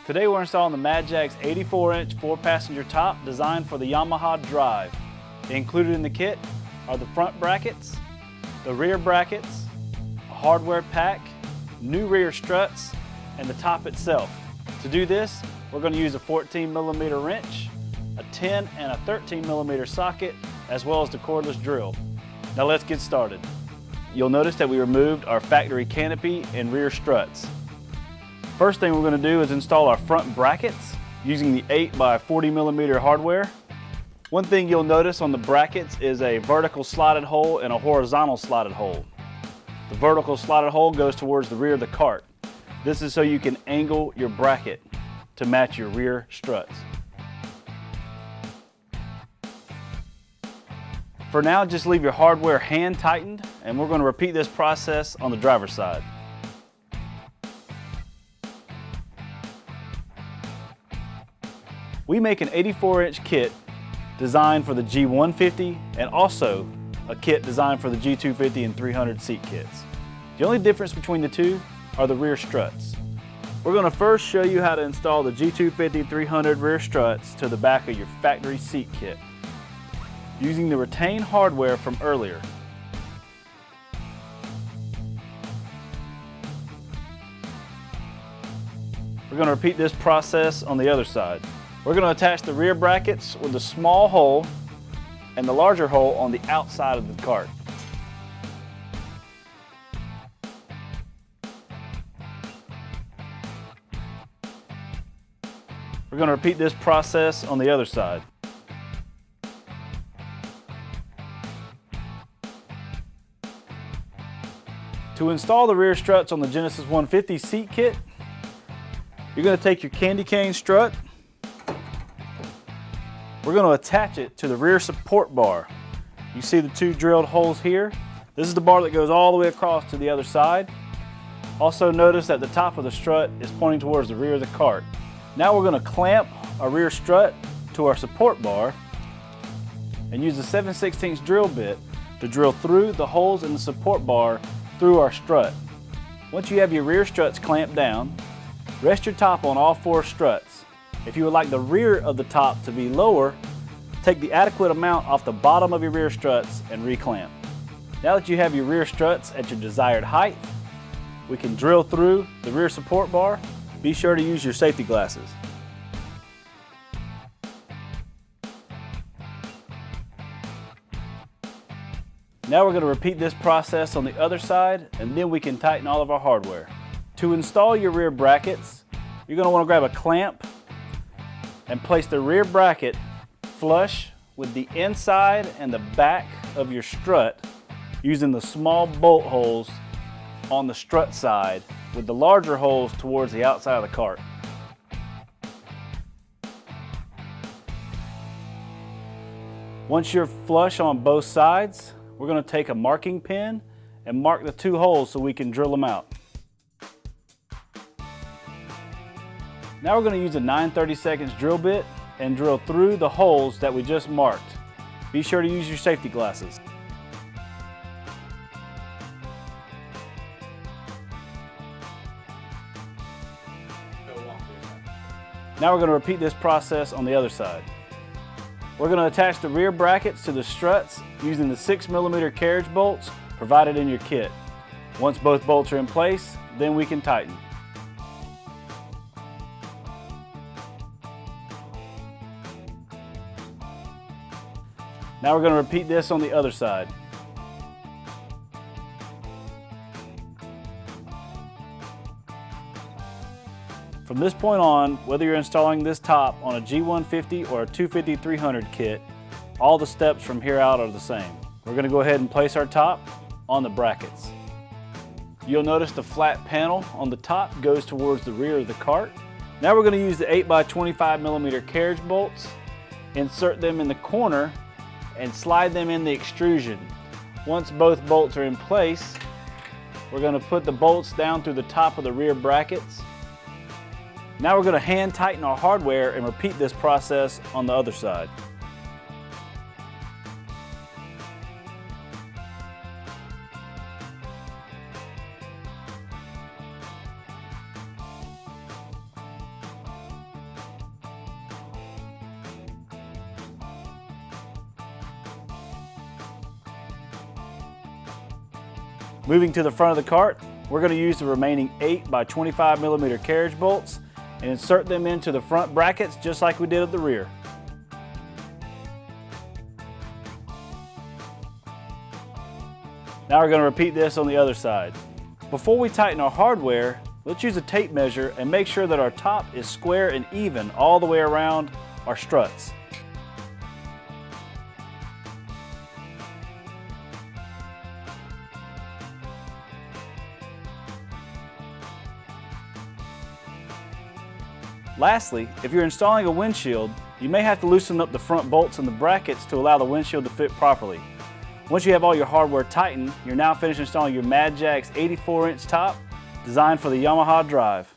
Today we're installing the Madjax 84-inch 4-passenger top designed for the Yamaha Drive. Included in the kit are the front brackets, the rear brackets, a hardware pack, new rear struts, and the top itself. To do this, we're going to use a 14mm wrench, a 10 and a 13mm socket, as well as the cordless drill. Now let's get started. You'll notice that we removed our factory canopy and rear struts. First thing we're going to do is install our front brackets using the 8x40mm hardware. One thing you'll notice on the brackets is a vertical slotted hole and a horizontal slotted hole. The vertical slotted hole goes towards the rear of the cart. This is so you can angle your bracket to match your rear struts. For now, just leave your hardware hand tightened, and we're going to repeat this process on the driver's side. We make an 84-inch kit designed for the G150 and also a kit designed for the G250 and 300 seat kits. The only difference between the two are the rear struts. We're going to first show you how to install the G250 300 rear struts to the back of your factory seat kit using the retained hardware from earlier. We're going to repeat this process on the other side. We're going to attach the rear brackets with the small hole and the larger hole on the outside of the cart. We're going to repeat this process on the other side. To install the rear struts on the Genesis 150 seat kit, you're going to take your candy cane strut. We're going to attach it to the rear support bar. You see the two drilled holes here? This is the bar that goes all the way across to the other side. Also notice that the top of the strut is pointing towards the rear of the cart. Now we're going to clamp our rear strut to our support bar and use the 7/16 drill bit to drill through the holes in the support bar through our strut. Once you have your rear struts clamped down, rest your top on all 4 struts. If you would like the rear of the top to be lower, take the adequate amount off the bottom of your rear struts and reclamp. Now that you have your rear struts at your desired height, we can drill through the rear support bar. Be sure to use your safety glasses. Now we're going to repeat this process on the other side, and then we can tighten all of our hardware. To install your rear brackets, you're going to want to grab a clamp and place the rear bracket flush with the inside and the back of your strut using the small bolt holes on the strut side with the larger holes towards the outside of the cart. Once you're flush on both sides, we're going to take a marking pin and mark the 2 holes so we can drill them out. Now we're going to use a 9/32 drill bit and drill through the holes that we just marked. Be sure to use your safety glasses. Now we're going to repeat this process on the other side. We're going to attach the rear brackets to the struts using the 6mm carriage bolts provided in your kit. Once both bolts are in place, then we can tighten. Now we're going to repeat this on the other side. From this point on, whether you're installing this top on a G150 or a 250-300 kit, all the steps from here out are the same. We're going to go ahead and place our top on the brackets. You'll notice the flat panel on the top goes towards the rear of the cart. Now we're going to use the 8x25mm carriage bolts, insert them in the corner, and slide them in the extrusion. Once both bolts are in place, we're going to put the bolts down through the top of the rear brackets. Now we're going to hand tighten our hardware and repeat this process on the other side. Moving to the front of the cart, we're going to use the remaining 8 by 25 millimeter carriage bolts and insert them into the front brackets just like we did at the rear. Now we're going to repeat this on the other side. Before we tighten our hardware, let's use a tape measure and make sure that our top is square and even all the way around our struts. Lastly, if you're installing a windshield, you may have to loosen up the front bolts and the brackets to allow the windshield to fit properly. Once you have all your hardware tightened, you're now finished installing your Madjax 84-inch top designed for the Yamaha Drive.